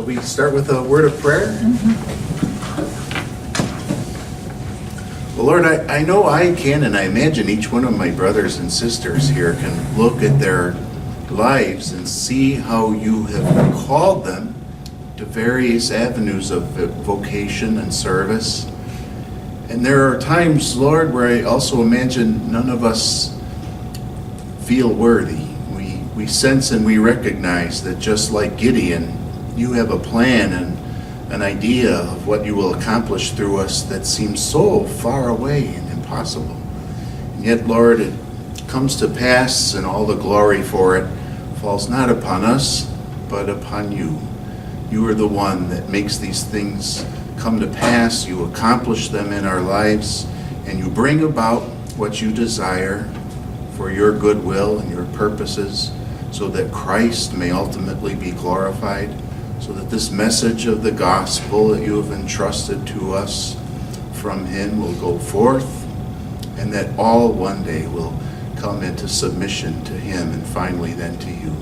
We start with a word of prayer. Well, Lord, I know I can, and I imagine each one of my brothers and sisters here can look at their lives and see how you have called them to various avenues of vocation and service. And there are times, Lord, where I also imagine none of us feel worthy. We sense and we recognize that just like Gideon, you have a plan and an idea of what you will accomplish through us that seems so far away and impossible. And yet, Lord, it comes to pass, and all the glory for it falls not upon us, but upon you. You are the one that makes these things come to pass. You accomplish them in our lives, and you bring about what you desire for your goodwill and your purposes, so that Christ may ultimately be glorified, so that this message of the gospel that you have entrusted to us from him will go forth, and that all one day will come into submission to him and finally then to you.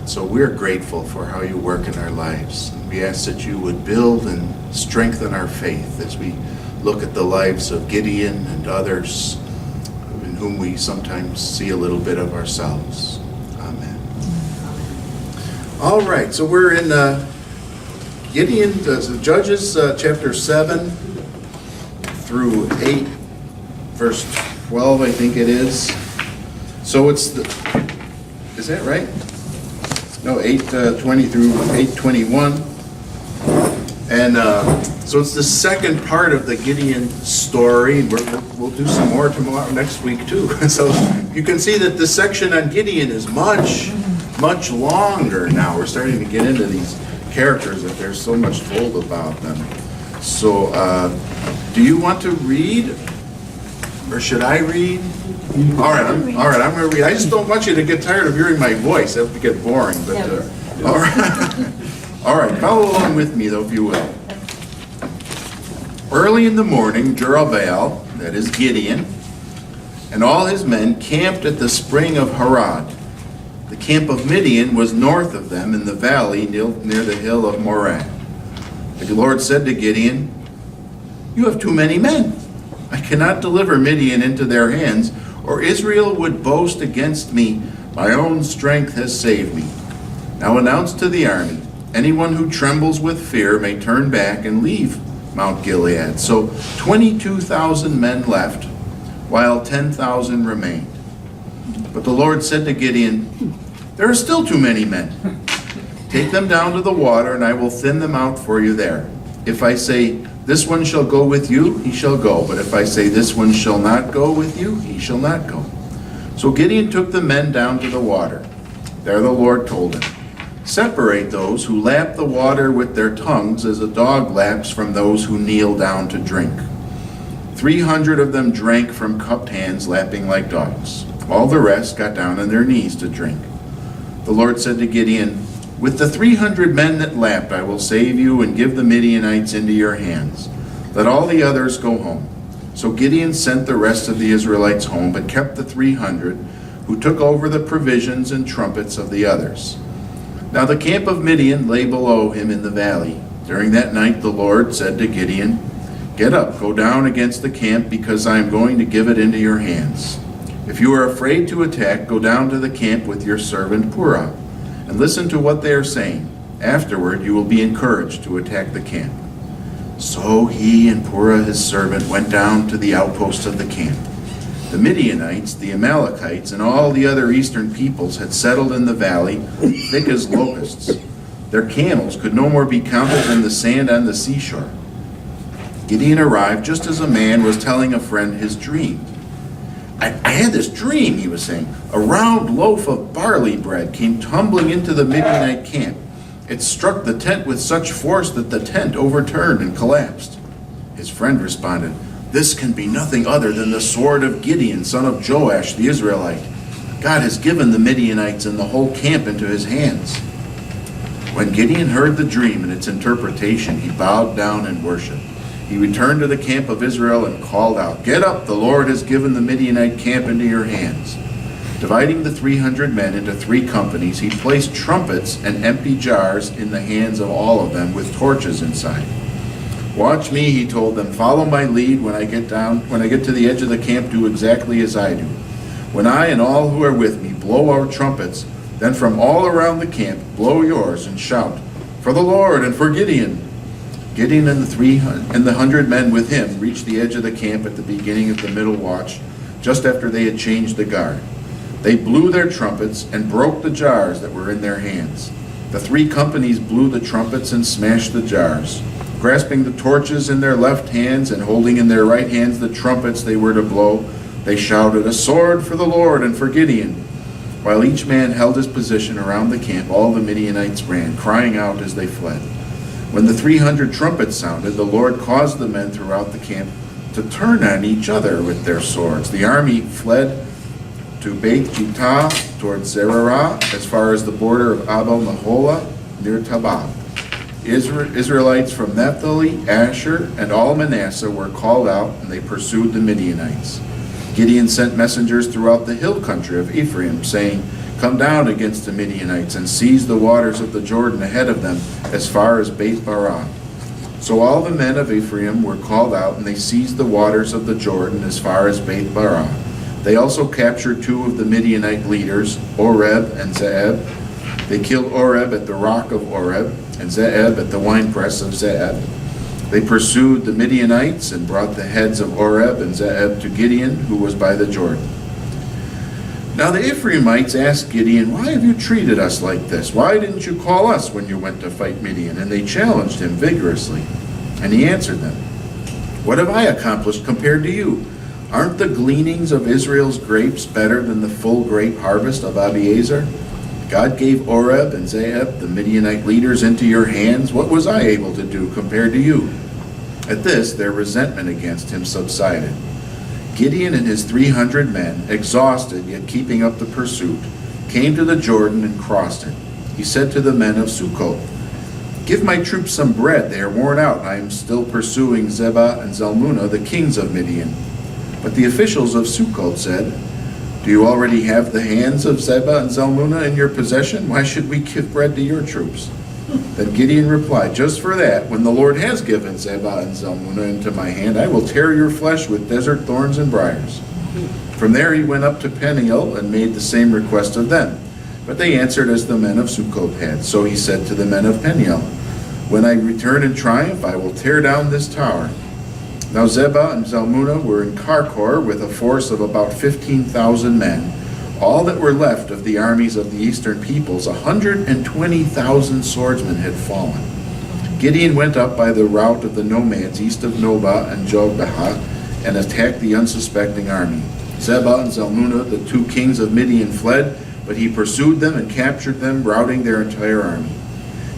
So we're grateful for how you work in our lives. We ask that you would build and strengthen our faith as we look at the lives of Gideon and others in whom we sometimes see a little bit of ourselves. Amen. All right, so we're in Gideon, Judges chapter 7 through 8, verse 12, I think it is. So it's is that right? No, 8:20 through 8:21. And so it's the second part of the Gideon story. We'll do some more tomorrow, next week too. So you can see that the section on Gideon is much longer now. We're starting to get into these characters that there's so much told about them. So do you want to read, or should I read? All right, I'm going to read. I just don't want you to get tired of hearing my voice. That would get boring. But all right, all right. Follow along with me, though, if you will. Early in the morning, Jerubbaal, that is Gideon, and all his men camped at the spring of Harod. The camp of Midian was north of them in the valley near the hill of Moreh. The Lord said to Gideon, "You have too many men. I cannot deliver Midian into their hands, or Israel would boast against me. My own strength has saved me. Now announce to the army, anyone who trembles with fear may turn back and leave Mount Gilead." So 22,000 men left, while 10,000 remained. But the Lord said to Gideon, "There are still too many men. Take them down to the water, and I will thin them out for you there. If I say, 'This one shall go with you,' he shall go. But if I say, 'This one shall not go with you,' he shall not go." So Gideon took the men down to the water. There the Lord told him, "Separate those who lap the water with their tongues as a dog laps from those who kneel down to drink." 300 of them drank from cupped hands, lapping like dogs. All the rest got down on their knees to drink. The Lord said to Gideon, "With the 300 men that lapped, I will save you and give the Midianites into your hands. Let all the others go home." So Gideon sent the rest of the Israelites home, but kept the 300 who took over the provisions and trumpets of the others. Now the camp of Midian lay below him in the valley. During that night the Lord said to Gideon, "Get up, go down against the camp, because I am going to give it into your hands. If you are afraid to attack, go down to the camp with your servant Purah, and listen to what they are saying. Afterward you will be encouraged to attack the camp." So he and Purah his servant went down to the outposts of the camp. The Midianites, the Amalekites, and all the other eastern peoples had settled in the valley, thick as locusts. Their camels could no more be counted than the sand on the seashore. Gideon arrived just as a man was telling a friend his dream. I had this dream," he was saying. "A round loaf of barley bread came tumbling into the Midianite camp. It struck the tent with such force that the tent overturned and collapsed." His friend responded, "This can be nothing other than the sword of Gideon, son of Joash the Israelite. God has given the Midianites and the whole camp into his hands." When Gideon heard the dream and its interpretation, he bowed down and worshipped. He returned to the camp of Israel and called out, "Get up, the Lord has given the Midianite camp into your hands." Dividing the 300 men into 3 companies, he placed trumpets and empty jars in the hands of all of them with torches inside. "Watch me," he told them. "Follow my lead. When I get to the edge of the camp, do exactly as I do. When I and all who are with me blow our trumpets, then from all around the camp blow yours and shout, 'For the Lord and for Gideon.'" Gideon and the 100 men with him reached the edge of the camp at the beginning of the middle watch, just after they had changed the guard. They blew their trumpets and broke the jars that were in their hands. The 3 companies blew the trumpets and smashed the jars. Grasping the torches in their left hands and holding in their right hands the trumpets they were to blow, they shouted, "A sword for the Lord and for Gideon." While each man held his position around the camp, all the Midianites ran, crying out as they fled. When the 300 trumpets sounded, the Lord caused the men throughout the camp to turn on each other with their swords. The army fled to Beth Jitah towards Zererah, as far as the border of Abel Meholah near Tabah. Israelites from Naphtali, Asher, and all Manasseh were called out, and they pursued the Midianites. Gideon sent messengers throughout the hill country of Ephraim, saying, "Come down against the Midianites and seize the waters of the Jordan ahead of them as far as Beth Barah." So all the men of Ephraim were called out, and they seized the waters of the Jordan as far as Beth Barah. They also captured 2 of the Midianite leaders, Oreb and Zeeb. They killed Oreb at the rock of Oreb, and Zeeb at the winepress of Zeeb. They pursued the Midianites and brought the heads of Oreb and Zeeb to Gideon, who was by the Jordan. Now the Ephraimites asked Gideon, "Why have you treated us like this? Why didn't you call us when you went to fight Midian?" And they challenged him vigorously. And he answered them, "What have I accomplished compared to you? Aren't the gleanings of Israel's grapes better than the full grape harvest of Abiezer? God gave Oreb and Zeeb, the Midianite leaders, into your hands. What was I able to do compared to you?" At this, their resentment against him subsided. Gideon and his 300 men, exhausted yet keeping up the pursuit, came to the Jordan and crossed it. He said to the men of Succoth, "Give my troops some bread. They are worn out, and I am still pursuing Zebah and Zalmunna, the kings of Midian." But the officials of Succoth said, "Do you already have the hands of Zebah and Zalmunna in your possession? Why should we give bread to your troops?" Then Gideon replied, "Just for that, when the Lord has given Zebah and Zalmunna into my hand, I will tear your flesh with desert thorns and briars." From there he went up to Peniel and made the same request of them. But they answered as the men of Succoth had. So he said to the men of Peniel, "When I return in triumph, I will tear down this tower." Now Zebah and Zalmunna were in Karkor with a force of about 15,000 men. All that were left of the armies of the eastern peoples, 120,000 swordsmen had fallen. Gideon went up by the route of the nomads east of Nobah and Jogbehah and attacked the unsuspecting army. Zebah and Zalmunna, the 2 kings of Midian, fled, but he pursued them and captured them, routing their entire army.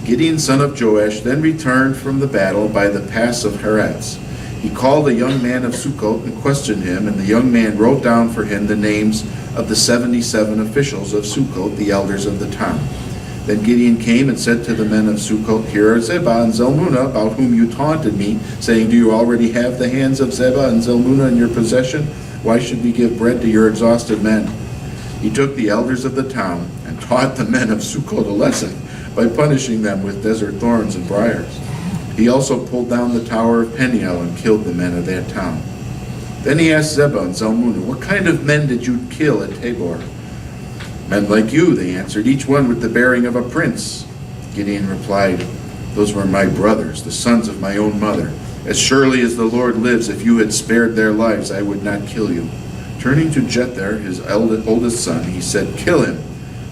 Gideon, son of Joash, then returned from the battle by the pass of Heretz. He called a young man of Succoth and questioned him, and the young man wrote down for him the names of the 77 officials of Succoth, the elders of the town. Then Gideon came and said to the men of Succoth, "Here are Zebah and Zalmunna, about whom you taunted me, saying, 'Do you already have the hands of Zebah and Zalmunna in your possession? Why should we give bread to your exhausted men?'" He took the elders of the town and taught the men of Succoth a lesson by punishing them with desert thorns and briars. He also pulled down the tower of Peniel and killed the men of that town. Then he asked Zebah and Zalmunna, "What kind of men did you kill at Tabor?" "Men like you," they answered, "each one with the bearing of a prince." Gideon replied, "Those were my brothers, the sons of my own mother. As surely as the Lord lives, if you had spared their lives, I would not kill you." Turning to Jether, his oldest son, he said, "Kill him."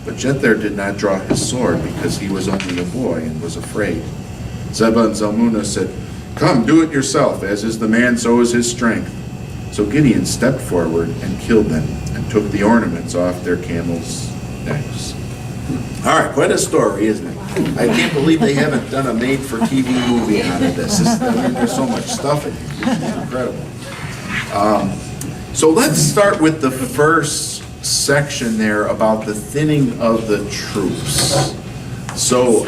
But Jether did not draw his sword because he was only a boy and was afraid. Zebah and Zalmunna said, "Come, do it yourself. As is the man, so is his strength." So Gideon stepped forward and killed them and took the ornaments off their camels' necks. All right, quite a story, isn't it? I can't believe they haven't done a made-for-TV movie out of this. There's so much stuff in here. It's incredible. So let's start with the first section there about the thinning of the troops. So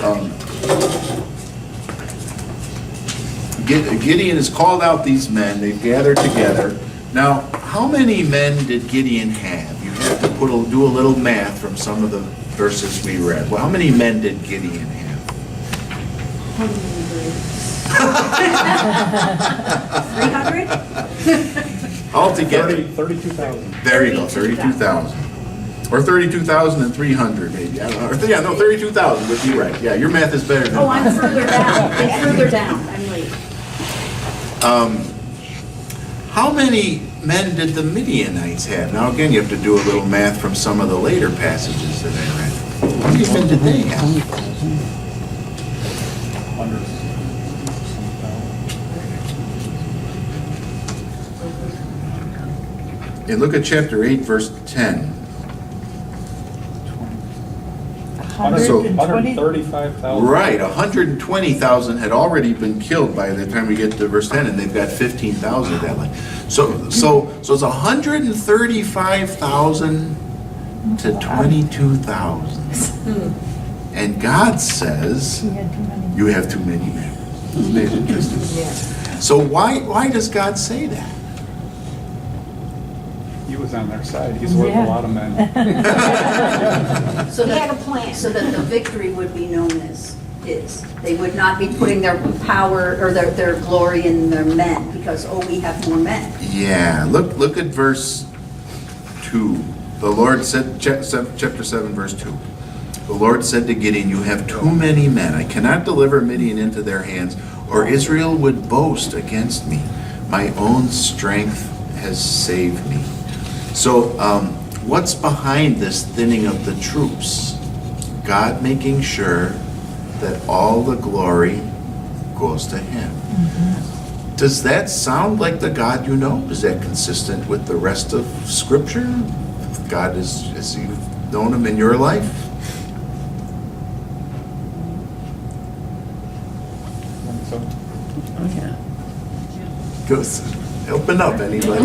Gideon has called out these men. They've gathered together. Now, how many men did Gideon have? You have to do a little math from some of the verses we read. Well, how many men did Gideon have? 300? Altogether. 32,000. There you go, 32,000. Or 32,300 maybe, I don't know. Yeah, no, 32,000 would be right. Yeah, your math is better than Oh, mine. I'm further down. It's further down. I'm late. How many men did the Midianites have? Now, again, you have to do a little math from some of the later passages that I read. How many men did they have? Hundreds. And look at chapter 8, verse 10. 135,000. Right, 120,000 had already been killed by the time we get to verse 10, and they've got 15,000 that way. So it's 135,000 to 22,000. And God says, you have too many men. Isn't that interesting? So why does God say that? He was on their side. He's worth a lot of men. So he had a plan. So that the victory would be known as his. They would not be putting their power or their glory in their men because, oh, we have more men. Yeah, look at verse 2. The Lord said, chapter 7, verse 2. The Lord said to Gideon, you have too many men. I cannot deliver Midian into their hands, or Israel would boast against me. My own strength has saved me. So, what's behind this thinning of the troops? God making sure that all the glory goes to Him. Mm-hmm. Does that sound like the God you know? Is that consistent with the rest of Scripture? God is, as you've known Him in your life? So, Oh, yeah. Goes, open up, anybody?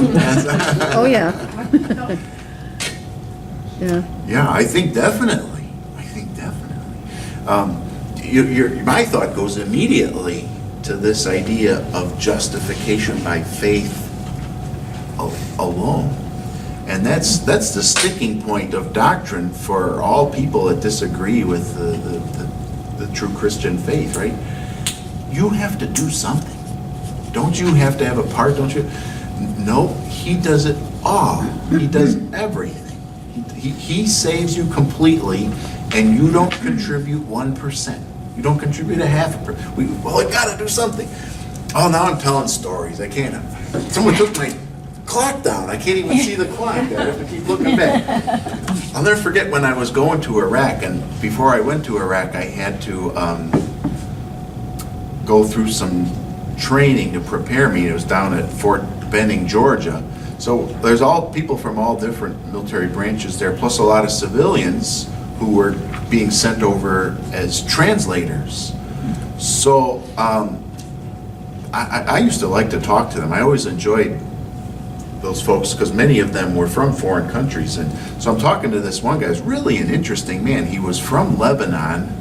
Oh, yeah. Yeah. Yeah, I think definitely. My thought goes immediately to this idea of justification by faith alone. And that's the sticking point of doctrine for all people that disagree with the true Christian faith, right? You have to do something. Don't you have to have a part, don't you? No, He does it all. He does everything. He saves you completely, and you don't contribute 1%. You don't contribute a 0.5%. Well, I gotta do something. Oh, now I'm telling stories. I can't. Someone took my clock down. I can't even see the clock. I have to keep looking back. I'll never forget when I was going to Iraq, and before I went to Iraq, I had to go through some training to prepare me. It was down at Fort Benning, Georgia. So there's all people from all different military branches there, plus a lot of civilians who were being sent over as translators. So I used to like to talk to them. I always enjoyed those folks because many of them were from foreign countries. And so I'm talking to this one guy who's really an interesting man. He was from Lebanon,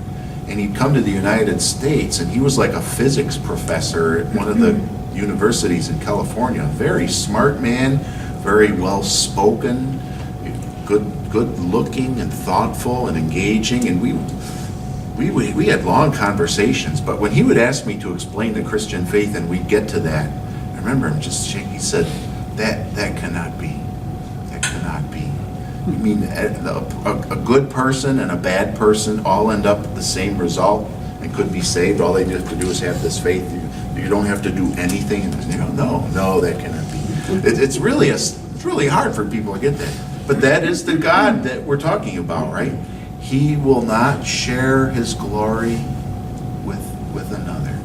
and he'd come to the United States, and he was like a physics professor at one of the universities in California. Very smart man, very well spoken, good looking and thoughtful and engaging, and we had long conversations. But when he would ask me to explain the Christian faith and we'd get to that, I remember him just shaking. He said, that cannot be. That cannot be. You mean a good person and a bad person all end up at the same result and could be saved? All they have to do is have this faith. You don't have to do anything. And you go, no, that cannot be. It's really hard for people to get that. But that is the God that we're talking about, right? He will not share His glory with another.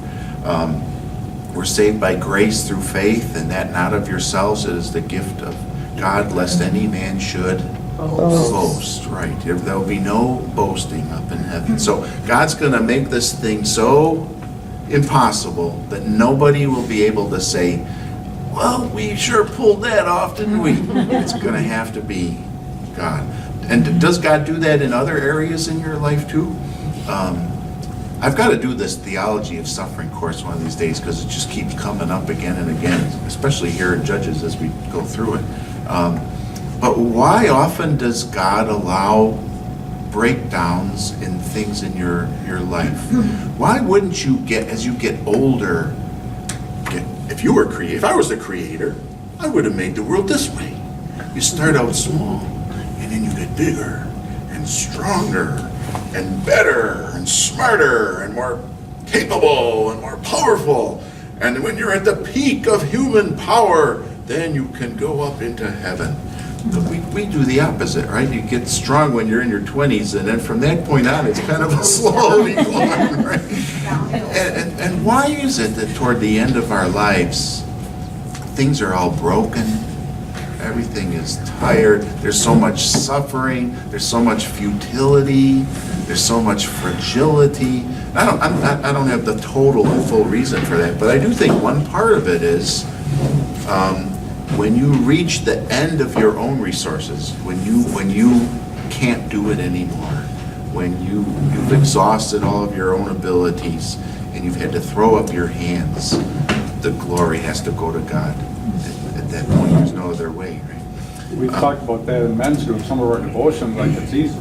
We're saved by grace through faith, and that not of yourselves. It is the gift of God, lest any man should boast, right? There will be no boasting up in heaven. So God's going to make this thing so impossible that nobody will be able to say, well, we sure pulled that off, didn't we? It's going to have to be God. And does God do that in other areas in your life too? I've got to do this theology of suffering course one of these days because it just keeps coming up again and again, especially here in Judges as we go through it. But why often does God allow breakdowns in things in your life? Why wouldn't you get, as you get older, if I was the creator, I would have made the world this way. You start out small, and then you get bigger, and stronger, and better, and smarter, and more capable, and more powerful. And when you're at the peak of human power, then you can go up into heaven. But we do the opposite, right? You get strong when you're in your 20s, and then from that point on, it's kind of a slow decline, right? And why is it that toward the end of our lives, things are all broken, everything is tired, there's so much suffering, there's so much futility, there's so much fragility? I don't have the total and full reason for that, but I do think one part of it is when you reach the end of your own resources, when you can't do it anymore, when you've exhausted all of your own abilities and you've had to throw up your hands, the glory has to go to God. At that point, there's no other way, right? We've talked about that in men's group, some of our devotions, like it's easy.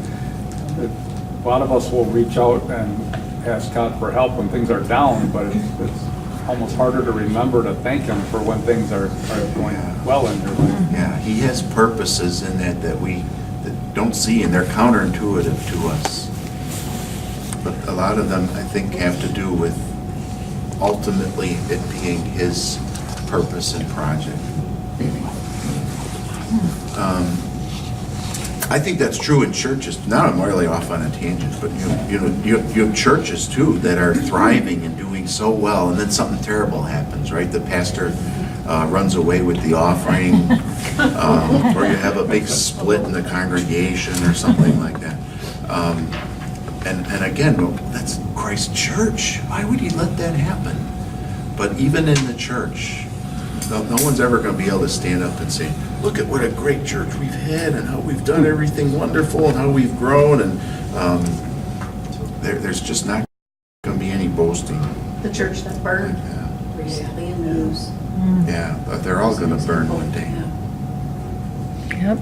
A lot of us will reach out and ask God for help when things are down, but it's almost harder to remember to thank Him for when things are going well in your life. Yeah, He has purposes in that we don't see, and they're counterintuitive to us. But a lot of them, I think, have to do with ultimately it being His purpose and project. I think that's true in churches. Now I'm really off on a tangent, but you have churches too that are thriving and doing so well, and then something terrible happens, right? The pastor runs away with the offering, or you have a big split in the congregation or something like that. And again, well, that's Christ's church. Why would He let that happen? But even in the church, no one's ever going to be able to stand up and say, look at what a great church we've had and how we've done everything wonderful and how we've grown. And there's just not going to be any boasting. The church that burned recently in the news. Yeah, but they're all going to burn one day. Yep.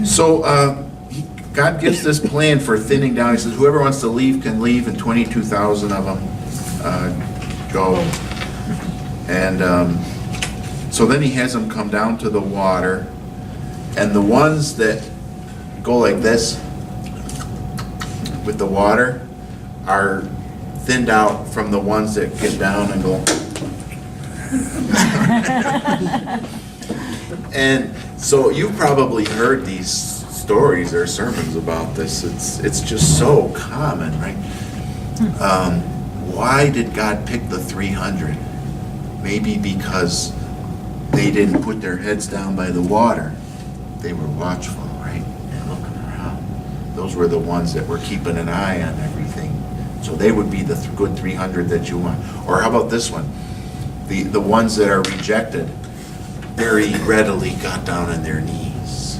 So God gives this plan for thinning down. He says, whoever wants to leave can leave, and 22,000 of them go. And so then He has them come down to the water, and the ones that go like this with the water are thinned out from the ones that get down and go. And so you've probably heard these stories or sermons about this. It's just so common, right? Why did God pick the 300? Maybe because they didn't put their heads down by the water. They were watchful, right? And looking around. Those were the ones that were keeping an eye on everything. So they would be the good 300 that you want. Or how about this one? The ones that are rejected very readily got down on their knees,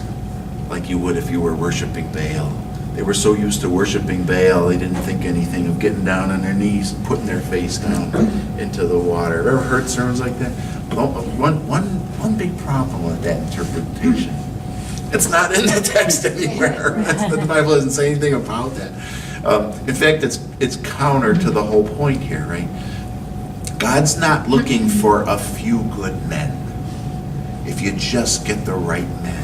like you would if you were worshiping Baal. They were so used to worshiping Baal, they didn't think anything of getting down on their knees and putting their face down into the water. Ever heard sermons like that? One big problem with that interpretation. It's not in the text anywhere. The Bible doesn't say anything about that. In fact, it's counter to the whole point here, right? God's not looking for a few good men. If you just get the right men,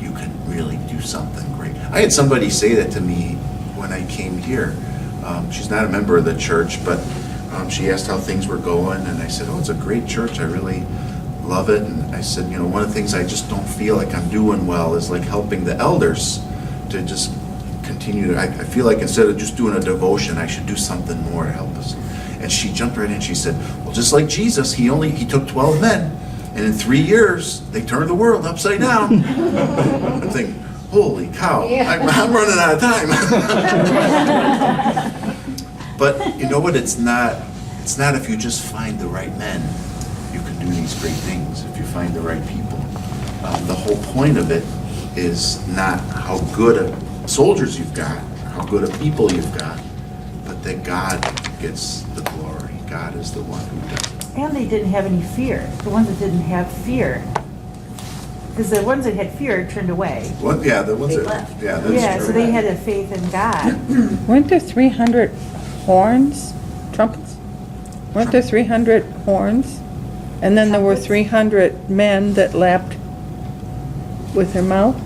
you can really do something great. I had somebody say that to me when I came here. She's not a member of the church, but she asked how things were going, and I said, oh, it's a great church. I really love it. And I said, one of the things I just don't feel like I'm doing well is like helping the elders to just continue to, I feel like instead of just doing a devotion, I should do something more to help us. And she jumped right in. She said, well, just like Jesus, he took 12 men, and in 3 years, they turned the world upside down. I'm thinking, holy cow, I'm running out of time. But you know what? It's not if you just find the right men, you can do these great things if you find the right people. The whole point of it is not how good a soldiers you've got, how good a people you've got, but that God gets the glory. God is the one who does. And they didn't have any fear. The ones that didn't have fear. because the ones that had fear turned away. What, yeah, the ones They that, left. yeah, that's true. Yeah, so they had a faith in God. Weren't there 300 horns, trumpets? Weren't there 300 horns? And then there were 300 men that lapped with their mouth?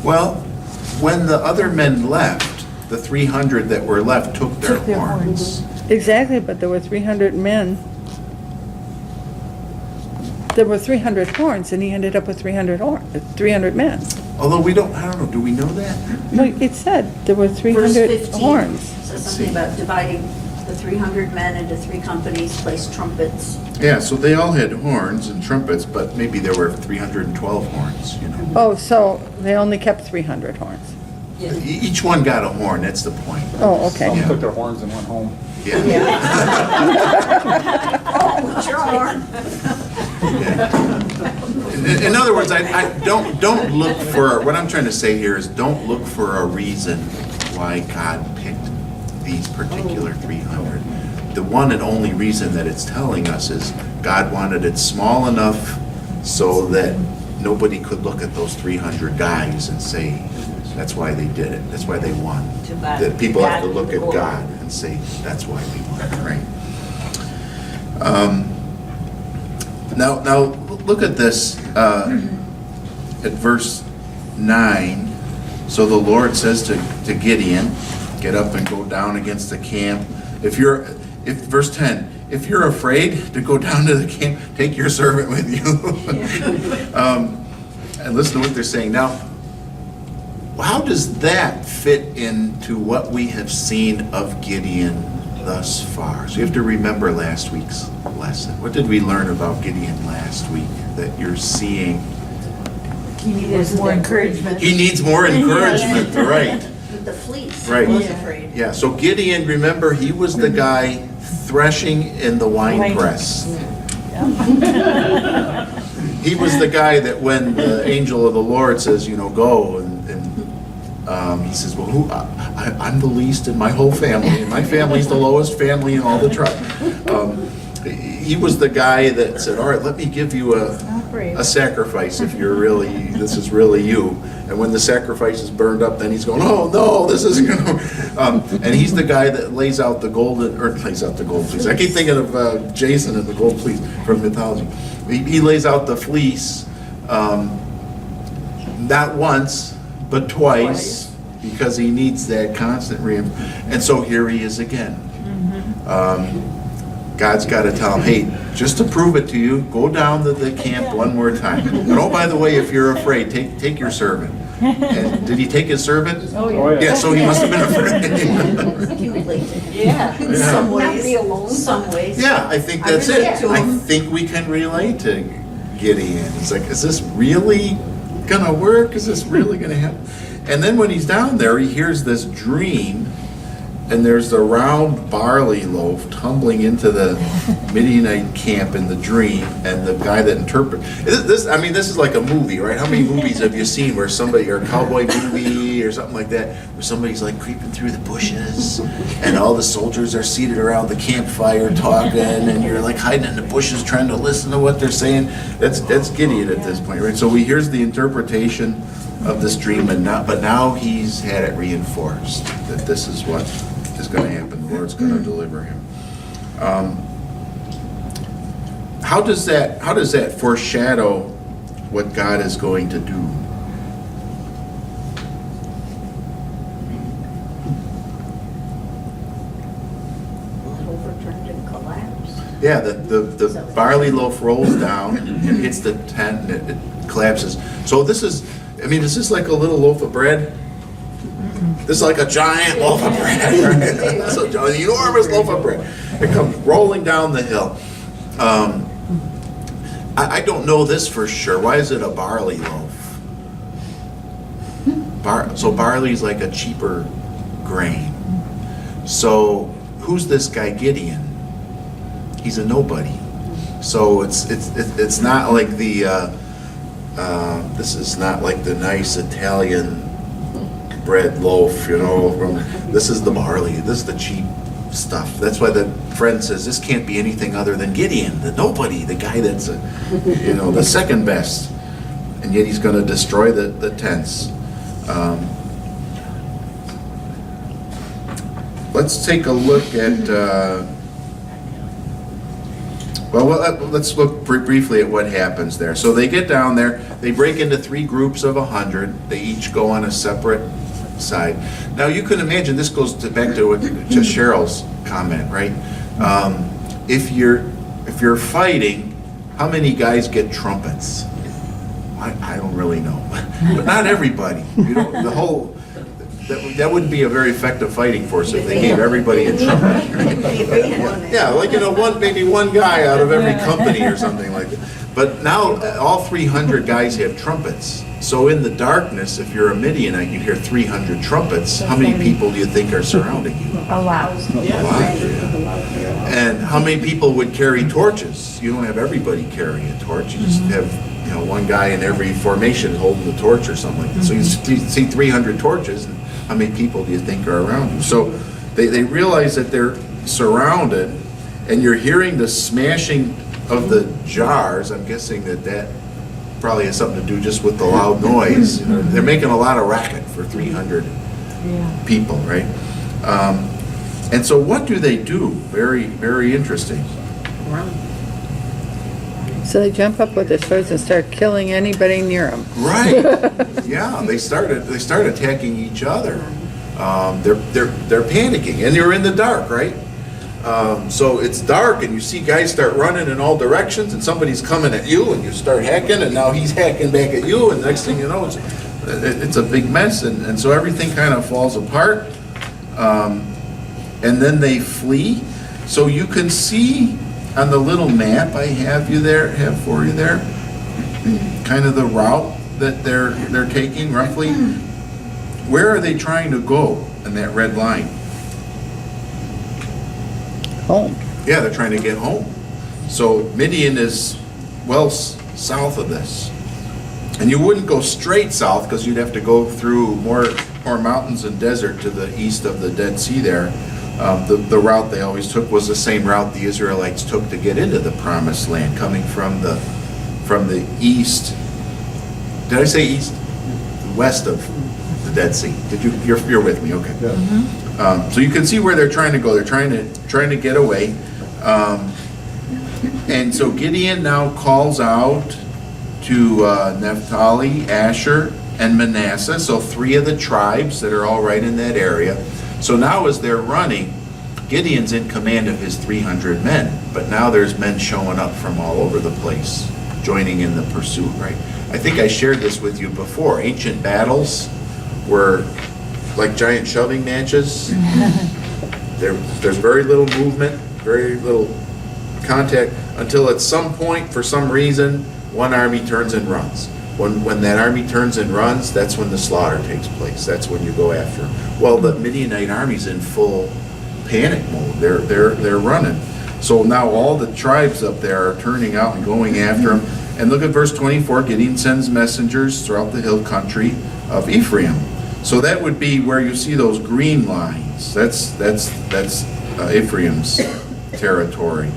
Well, when the other men left, the 300 that were left took their Took their horns. Exactly, but there were 300 men. There were 300 horns, and he ended up with 300 men. Although I don't know, do we know that? No, it said there were Verse 300 15 horns. says something about dividing the 300 men into 3 companies, place trumpets. Yeah, so they all had horns and trumpets, but maybe there were 312 horns, you know. Oh, so they only kept 300 horns. Each one got a horn, that's the point. Oh, Some okay. took their horns and went home. Yeah. Oh, sure. In other words, I don't look for, what I'm trying to say here is don't look for a reason why God picked these particular 300. The one and only reason that it's telling us is God wanted it small enough so that nobody could look at those 300 guys and say, that's why they did it, that's why they won. That people have to look at God and say, that's why we won, right? Now, look at this, at verse 9. So the Lord says to Gideon, get up and go down against the camp. Verse 10, if you're afraid to go down to the camp, take your servant with you. And listen to what they're saying. Now, how does that fit into what we have seen of Gideon thus far? So you have to remember last week's lesson. What did we learn about Gideon last week that you're seeing? He needed more encouragement. He needs more encouragement, right? With the fleece. Right. He was afraid. Yeah, so Gideon, remember, he was the guy threshing in the wine press. He was the guy that when the angel of the Lord says, go, and he says, well, I'm the least in my whole family, and my family's the lowest family in all the tribe. He was the guy that said, all right, let me give you a sacrifice if this is really you. And when the sacrifice is burned up, then he's going, oh no, this isn't going to. And he's the guy that lays out the gold fleece. I keep thinking of Jason and the gold fleece from mythology. He lays out the fleece, not once, but twice, because he needs that constant reinforcement. And so here he is again. God's got to tell him, hey, just to prove it to you, go down to the camp one more time. And oh, by the way, if you're afraid, take your servant. And did he take his servant? Oh, Oh, yeah. yeah. Yeah, so he must have been afraid. You can relate to him. Yeah. In some ways. Some ways. Yeah, I think I that's relate it. to I him. think we can relate to Gideon. He's like, is this really gonna work? Is this really gonna happen? And then when he's down there, he hears this dream, and there's the round barley loaf tumbling into the Midianite camp in the dream, and the guy that interprets this is like a movie, right? How many movies have you seen where somebody, or a cowboy movie or something like that, where somebody's like creeping through the bushes, and all the soldiers are seated around the campfire talking, and you're like hiding in the bushes trying to listen to what they're saying? That's Gideon at this point, right? So he hears the interpretation of this dream, but now he's had it reinforced that this is what is going to happen. The Lord's going to deliver him. How does that foreshadow what God is going to do? Overturned and collapsed. Yeah, the barley loaf rolls down and hits the tent and it collapses. So is this like a little loaf of bread? This is like a giant loaf of bread, right? It's an enormous loaf of bread. It comes rolling down the hill. I don't know this for sure. Why is it a barley loaf? So barley's like a cheaper grain. So who's this guy Gideon? He's a nobody. So it's not like this is not like the nice Italian bread loaf, this is the barley, this is the cheap stuff. That's why the friend says this can't be anything other than Gideon, the nobody, the guy that's the second best. and yet he's going to destroy the tents. Let's take a look at, let's look briefly at what happens there. So they get down there, they break into 3 groups of 100, they each go on a separate side. Now you can imagine, this goes back to Cheryl's comment, right? If you're fighting, how many guys get trumpets? I don't really know, but not everybody. You know, the whole, that wouldn't be a very effective fighting force if they gave everybody a trumpet. Right? Yeah, like, you know, maybe one guy out of every company or something like that. But now all 300 guys have trumpets. So in the darkness, if you're a Midianite, you hear 300 trumpets. How many people do you think are surrounding you? A lot. A lot, yeah. And how many people would carry torches? You don't have everybody carrying a torch. You just have, you know, one guy in every formation holding the torch or something like that. So you see 300 torches, and how many people do you think are around you? So they realize that they're surrounded, and you're hearing the smashing of the jars. I'm guessing that probably has something to do just with the loud noise. You know, they're making a lot of racket for 300 people, right? And so what do they do? Very, very interesting. So they jump up with their swords and start killing anybody near them. Right. Yeah, they start attacking each other. They're panicking, and you're in the dark, right? So it's dark, and you see guys start running in all directions, and somebody's coming at you, and you start hacking, and now he's hacking back at you, and next thing you know, it's a big mess, and so everything kind of falls apart. And then they flee. So you can see on the little map I have for you there, kind of the route that they're taking roughly. Where are they trying to go in that red line? Home. Yeah, they're trying to get home. So Midian is well south of this. And you wouldn't go straight south because you'd have to go through more mountains and desert to the east of the Dead Sea there. The route they always took was the same route the Israelites took to get into the Promised Land, coming from the east. Did I say east? West of the Dead Sea. You're with me? Okay. Yeah. So you can see where they're trying to go. They're trying to get away. And so Gideon now calls out to Naphtali, Asher, and Manasseh. So 3 of the tribes that are all right in that area. So now as they're running, Gideon's in command of his 300 men. But now there's men showing up from all over the place, joining in the pursuit, right? I think I shared this with you before. Ancient battles were like giant shoving matches. There's very little movement, very little contact, until at some point, for some reason, one army turns and runs. When that army turns and runs, that's when the slaughter takes place. That's when you go after them. Well, the Midianite army's in full panic mode. They're running. So now all the tribes up there are turning out and going after them. And look at verse 24. Gideon sends messengers throughout the hill country of Ephraim. So that would be where you see those green lines. That's Ephraim's territory.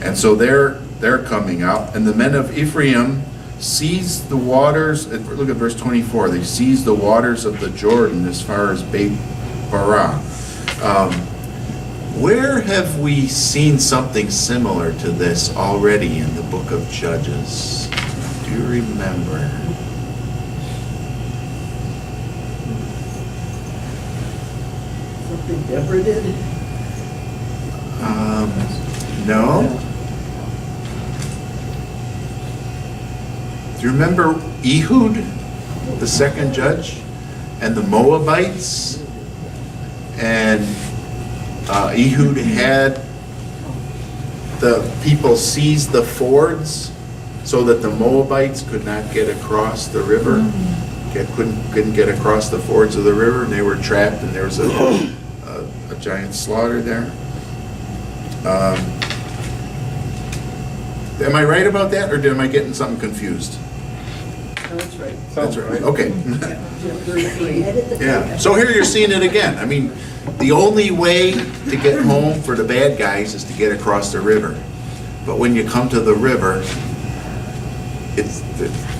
And so they're coming out. And the men of Ephraim seized the waters. Look at verse 24. They seized the waters of the Jordan as far as Beit Barah. Where have we seen something similar to this already in the book of Judges? Do you remember? Something Deborah did? No. Do you remember Ehud, the second judge, and the Moabites? And Ehud had the people seize the fords so that the Moabites could not get across the river. Couldn't get across the fords of the river, and they were trapped, and there was a giant slaughter there. Am I right about that, or am I getting something confused? No, that's right. That's right. Okay. Edit the Yeah. So here you're seeing it again. I mean, the only way to get home for the bad guys is to get across the river. But when you come to the river,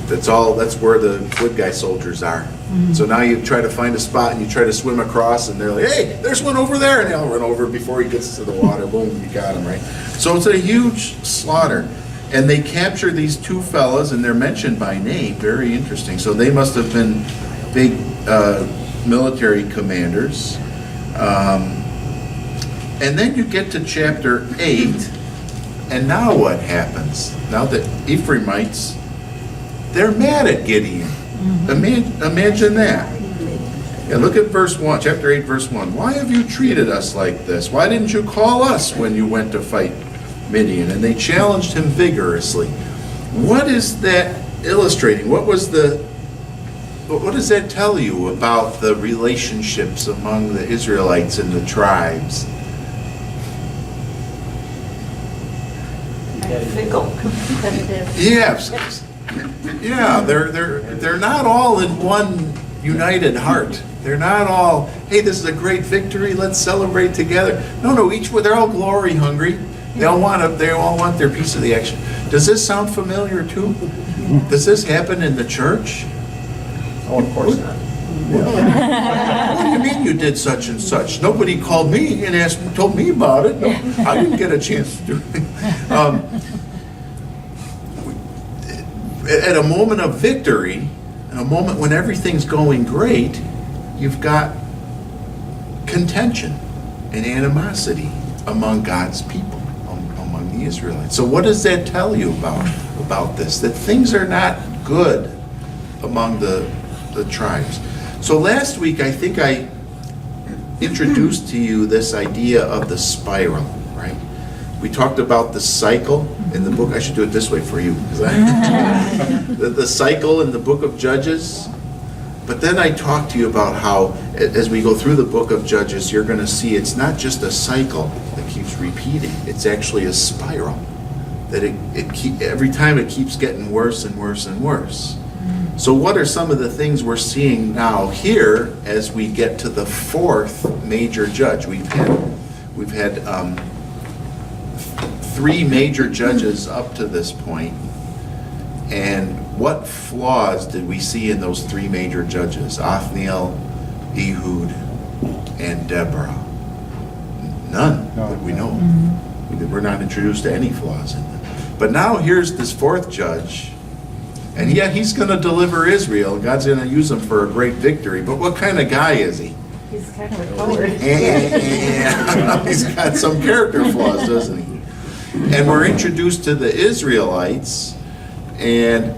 That's where the good guy soldiers are. So now you try to find a spot and you try to swim across and they're like, hey, there's one over there, and they'll run over before he gets to the water. Boom, you got him, right? So it's a huge slaughter. And they capture these two fellas, and they're mentioned by name. Very interesting. So they must have been big military commanders. And then you get to chapter 8, and now what happens? Now the Ephraimites, they're mad at Gideon. Imagine that. Yeah, look at verse 1, chapter 8, verse 1. Why have you treated us like this? Why didn't you call us when you went to fight Midian? And they challenged him vigorously. What is that illustrating? What does that tell you about the relationships among the Israelites and the tribes? Fickle. Competitive. Yes. Yeah, they're not all in one united heart. They're not all, hey, this is a great victory, let's celebrate together. No, they're all glory hungry. They all want their piece of the action. Does this sound familiar too? Does this happen in the church? Oh, of course not. What do you mean you did such and such? Nobody called me and told me about it. No, I didn't get a chance to do it. At a moment of victory, in a moment when everything's going great, you've got contention and animosity among God's people, among the Israelites. So what does that tell you about this? That things are not good among the tribes. So last week, I think I introduced to you this idea of the spiral, right? We talked about the cycle in the book. I should do it this way for you. The cycle in the book of Judges. But then I talked to you about how, as we go through the book of Judges, you're going to see it's not just a cycle that keeps repeating. It's actually a spiral. That every time it keeps getting worse and worse and worse. So what are some of the things we're seeing now here as we get to the fourth major judge? We've had 3 major judges up to this point, and what flaws did we see in those 3 major judges? Othniel, Ehud, and Deborah. None that we know. We're not introduced to any flaws in them. But now here's this 4th judge. And yeah, he's going to deliver Israel. God's going to use him for a great victory. But what kind of guy is he? He's kind of a coward. He's got some character flaws, doesn't he? And we're introduced to the Israelites. And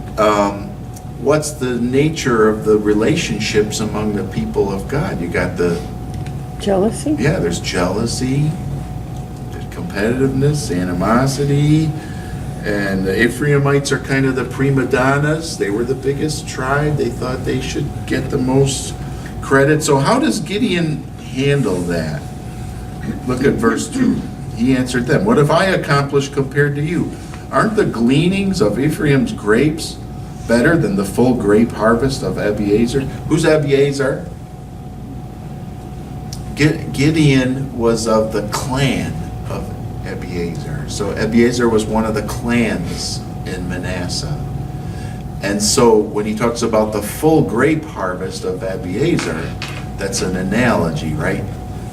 what's the nature of the relationships among the people of God? You got the... Jealousy? Yeah, there's jealousy, there's competitiveness, animosity. And the Ephraimites are kind of the prima donnas. They were the biggest tribe. They thought they should get the most credit. So how does Gideon handle that? Look at verse 2. He answered them, "What have I accomplished compared to you? Aren't the gleanings of Ephraim's grapes better than the full grape harvest of Abiezer?" Who's Abiezer? Gideon was of the clan of Abiezer. So Abiezer was one of the clans in Manasseh. And so when he talks about the full grape harvest of Abiezer, that's an analogy, right?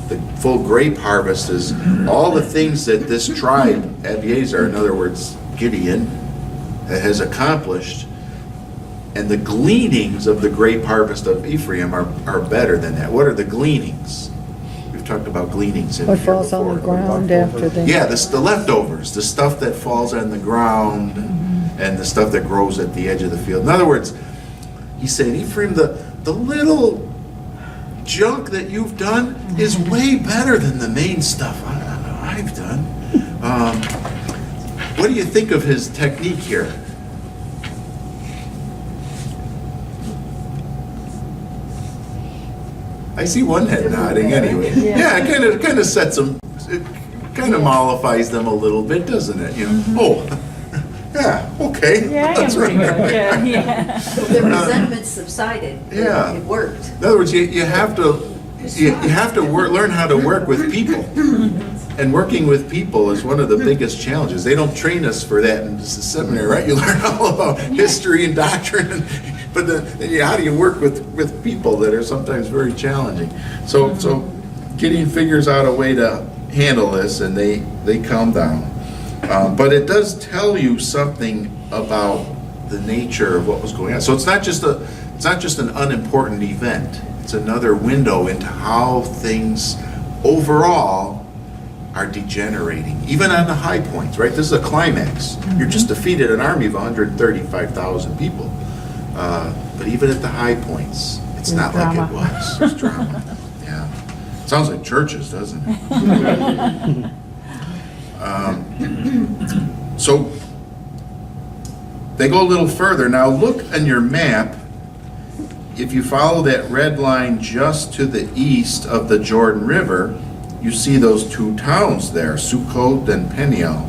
The full grape harvest is all the things that this tribe, Abiezer, in other words, Gideon, has accomplished, and the gleanings of the grape harvest of Ephraim are better than that. What are the gleanings? We've talked about gleanings in What here falls on the before. ground after the... Yeah, the leftovers, the stuff that falls on the ground and the stuff that grows at the edge of the field. In other words, he's saying, Ephraim, the little junk that you've done is way better than the main stuff I've done. What do you think of his technique here? I see one head nodding anyway. Yeah, it kind of sets them, it kind of mollifies them a little bit, doesn't it? You know, oh, yeah, okay. Yeah, that's pretty right. good. Yeah. So the resentment subsided. Yeah. It worked. In other words, you have to learn how to work with people. And working with people is one of the biggest challenges. They don't train us for that in the seminary, right? You learn all about history and doctrine, but then how do you work with people that are sometimes very challenging? So Gideon figures out a way to handle this, and they calm down. But it does tell you something about the nature of what was going on. So it's not just an unimportant event. It's another window into how things overall are degenerating, even on the high points, right? This is a climax. You're just defeated an army of 135,000 people. But even at the high points, it's not like it was. There's drama. Yeah. Sounds like churches, doesn't it? So they go a little further. Now look on your map. If you follow that red line just to the east of the Jordan River, you see those two towns there, Sukkot and Peniel.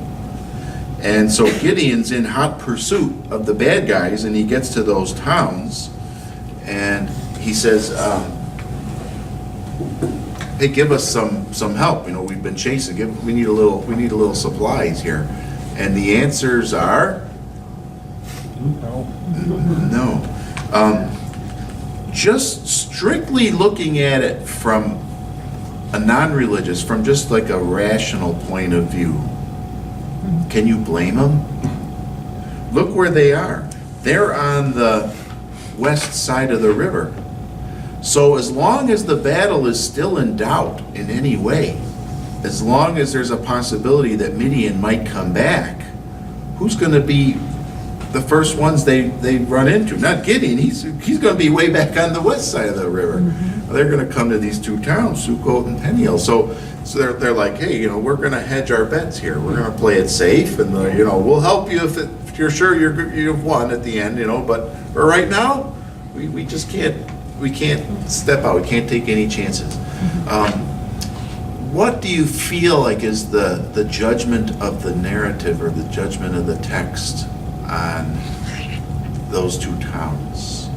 And so Gideon's in hot pursuit of the bad guys, and he gets to those towns, and he says, hey, give us some help. You know, we've been chasing. We need a little supplies here. And the answers are no. Just strictly looking at it from a non-religious, from just like a rational point of view, can you blame them? Look where they are. They're on the west side of the river. So as long as the battle is still in doubt in any way, as long as there's a possibility that Midian might come back, who's going to be the first ones they run into? Not Gideon. He's going to be way back on the west side of the river. They're going to come to these two towns, Sukkot and Peniel. So they're like, hey, you know, we're going to hedge our bets here. We're going to play it safe, and you know, we'll help you if you're sure you've won at the end, you know. But for right now, we just can't step out. We can't take any chances. What do you feel like is the judgment of the narrative or the judgment of the text on those two towns?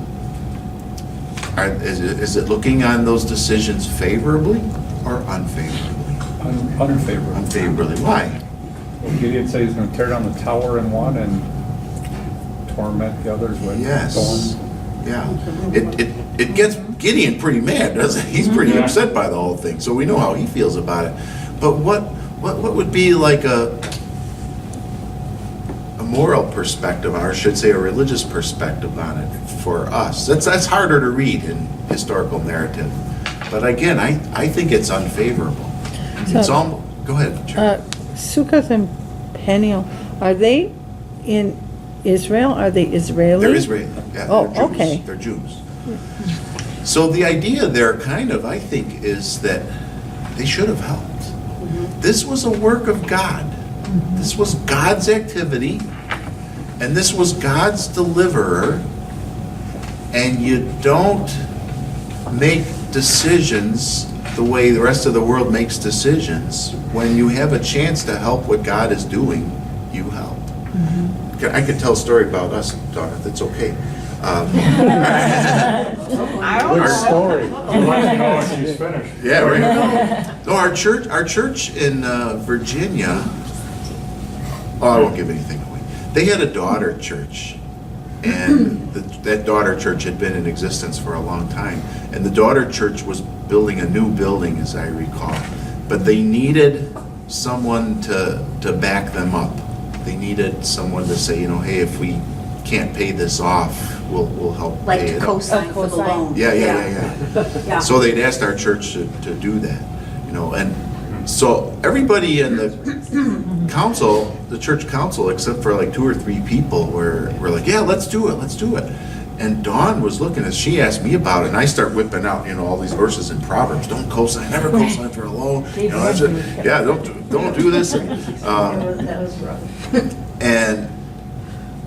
Is it looking on those decisions favorably or unfavorably? Unfavorable. Unfavorably. Why? Well, Gideon said he's going to tear down the tower in one and torment the others with Yes. thorns. Yeah. It gets Gideon pretty mad, doesn't it? He's pretty upset by the whole thing. So we know how he feels about it. But what would be like a moral perspective, or I should say a religious perspective on it for us? That's harder to read in historical narrative. But again, I think it's unfavorable. It's all. Go ahead. Chair. Sukkot and Peniel, are they in Israel? Are they Israeli? They're Israeli. Yeah, Oh, they're Jews. okay. They're Jews. So the idea there kind of, I think, is that they should have helped. This was a work of God. This was God's activity, and this was God's deliverer, and you don't make decisions the way the rest of the world makes decisions. When you have a chance to help what God is doing, you help. I could tell a story about us, Dawn, if it's okay. Good story. She's finished. Yeah, right. No, our church in Virginia. Oh, I won't give anything away. They had a daughter church, and that daughter church had been in existence for a long time. And the daughter church was building a new building, as I recall. But they needed someone to back them up. They needed someone to say, you know, hey, if we can't pay this off, we'll help Like pay to it off. co-sign for the loan. Yeah. Yeah. So they'd asked our church to do that, you know, and so everybody in the council, the church council, except for like 2 or 3 people were like, yeah, let's do it. And Dawn was looking, as she asked me about it, and I start whipping out, you know, all these verses in Proverbs. Don't co-sign, never co-sign for a loan. You know, that's it. Yeah, don't do this. And, That was rough. and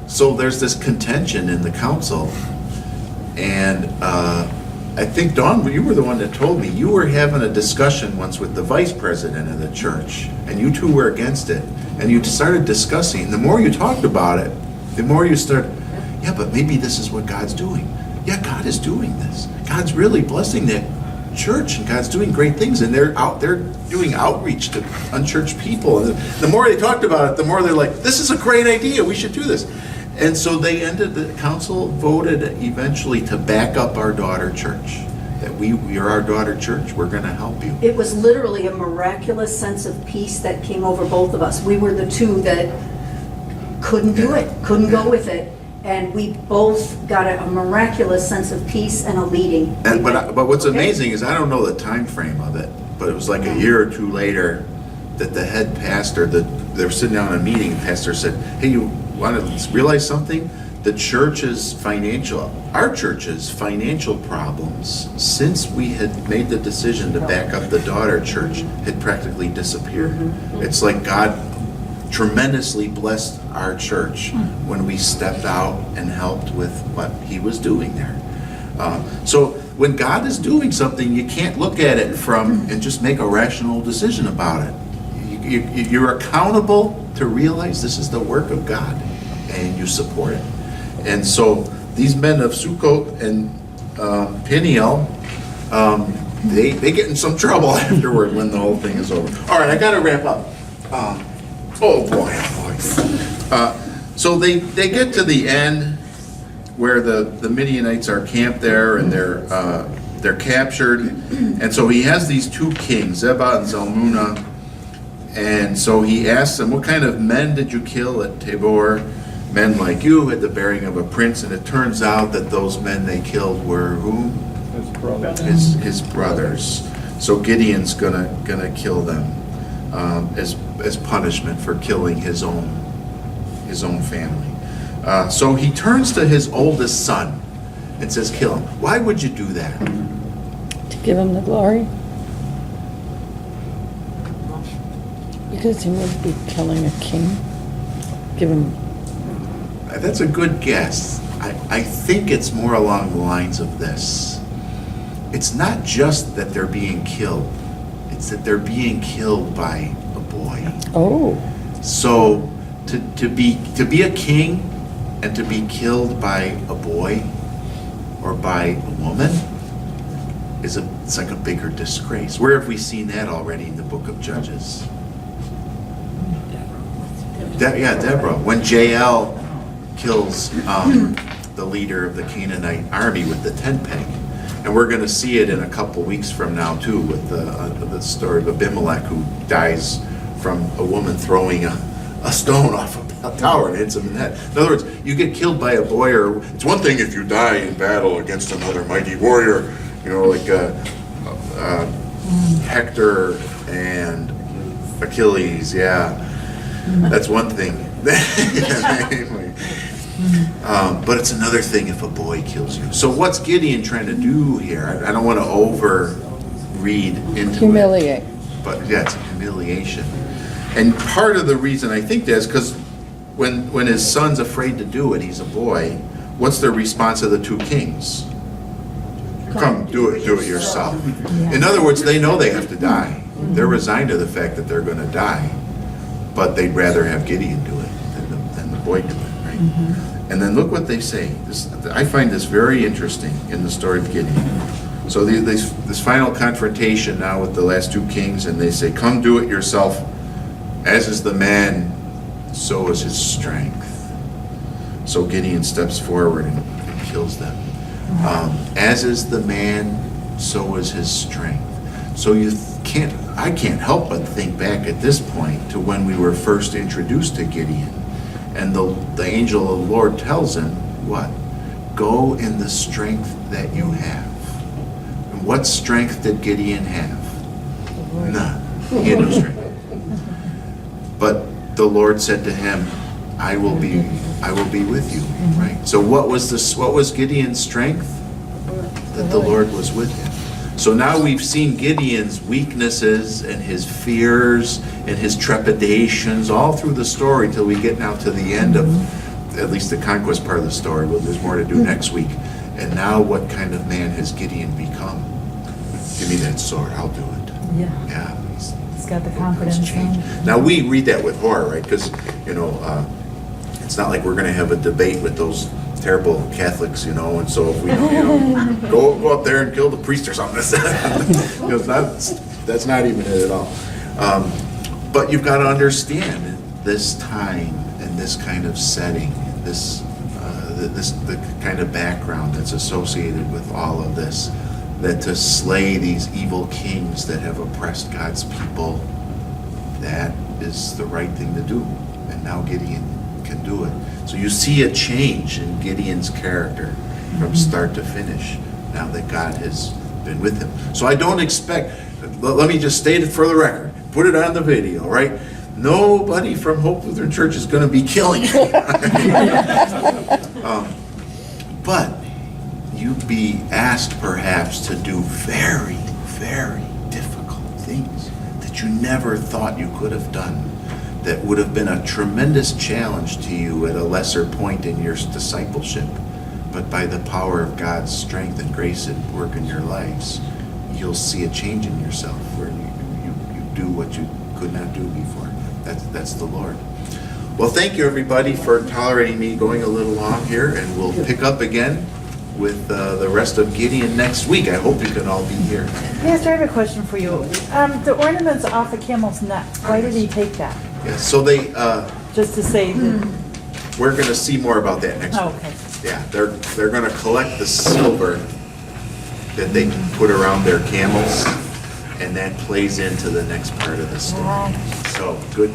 so there's this contention in the council, and I think, Dawn, you were the one that told me you were having a discussion once with the vice president of the church, and you two were against it, and you started discussing, and the more you talked about it, the more you started, yeah, but maybe this is what God's doing. Yeah, God is doing this. God's really blessing that church, and God's doing great things, and they're out there doing outreach to unchurched people. And the more they talked about it, the more they're like, this is a great idea, we should do this. And so the council voted eventually to back up our daughter church. That we are our daughter church, we're gonna help you. It was literally a miraculous sense of peace that came over both of us. We were the two that couldn't do it, couldn't go with it. And we both got a miraculous sense of peace and a leading. And, but what's Okay. amazing is, I don't know the time frame of it, but it was like a year or two later that the head pastor, they were sitting down in a meeting, the pastor said, hey, you want to realize something? The our church's financial problems, since we had made the decision to back up the daughter church, had practically disappeared. It's like God tremendously blessed our church when we stepped out and helped with what he was doing there. So when God is doing something, you can't look at it and just make a rational decision about it. You're accountable to realize this is the work of God, and you support it. And so these men of Sukkot and Peniel, they get in some trouble afterward when the whole thing is over. All right, I got to wrap up. Oh boy. So they get to the end where the Midianites are camped there, and they're captured. And so he has these two kings, Zebah and Zalmunna. And so he asks them, what kind of men did you kill at Tabor? Men like you had the bearing of a prince. And it turns out that those men they killed were who? His brother. His brothers. So Gideon's gonna kill them as punishment for killing his own family. So he turns to his oldest son and says, kill him. Why would you do that? To give him the glory? Because he would be killing a king. Give him. That's a good guess. I think it's more along the lines of this. It's not just that they're being killed. It's that they're being killed by a boy. Oh. So to be a king and to be killed by a boy or by a woman it's like a bigger disgrace. Where have we seen that already in the book of Judges? Deborah. When Jael kills the leader of the Canaanite army with the tent peg. And we're going to see it in a couple weeks from now too, with the story of Abimelech, who dies from a woman throwing a stone off a tower and hits him in the head. In other words, you get killed by a boy, or it's one thing if you die in battle against another mighty warrior, like Hector and Achilles. Yeah, that's one thing. But it's another thing if a boy kills you. So what's Gideon trying to do here? I don't want to over-read into Humiliate. it. But yeah, it's a humiliation. And part of the reason I think that is because when his son's afraid to do it, he's a boy, what's the response of the two kings? Come, do it yourself. In other words, they know they have to die. They're resigned to the fact that they're going to die, but they'd rather have Gideon do it than the boy do it, right? And then look what they say. I find this very interesting in the story of Gideon. So this final confrontation now with the last two kings, and they say, come do it yourself. As is the man, so is his strength. So Gideon steps forward and kills them. As is the man, so is his strength. So I can't help but think back at this point to when we were first introduced to Gideon. And the angel of the Lord tells him, what? Go in the strength that you have. And what strength did Gideon have? None. He had no strength. But the Lord said to him, I will be with you. Right? So what was Gideon's strength? That the Lord was with him. So now we've seen Gideon's weaknesses and his fears and his trepidations all through the story till we get now to the end of at least the conquest part of the story. Well, there's more to do next week. And now what kind of man has Gideon become? Give me that sword, I'll do it. Yeah. He's got the confidence. Now we read that with horror, right? Because, it's not like we're going to have a debate with those terrible Catholics, you know, and so if we, go up there and kill the priest or something. You know, that's not even it at all. But you've got to understand this time and this kind of setting, the kind of background that's associated with all of this, that to slay these evil kings that have oppressed God's people, that is the right thing to do. And now Gideon can do it. So you see a change in Gideon's character from start to finish, now that God has been with him. So I don't expect, let me just state it for the record, put it on the video, right? Nobody from Hope Lutheran Church is going to be killing you. But you'd be asked perhaps to do very, very difficult things that you never thought you could have done, that would have been a tremendous challenge to you at a lesser point in your discipleship. But by the power of God's strength and grace at work in your lives, you'll see a change in yourself where you do what you could not do before. That's the Lord. Well, thank you, everybody, for tolerating me going a little long here, and we'll pick up again with the rest of Gideon next week. I hope you can all be here. Pastor, I have a question for you. The ornaments off the camel's neck, why did he take that? Yes, so they, Just to say that, we're going to see more about that next oh, week. okay. Yeah, they're going to collect the silver that they can put around their camels, and that plays into the next part of the story. So good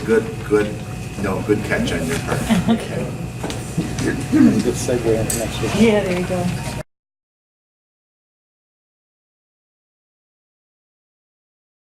catch on your part. Good segue into next week. Yeah, there you go.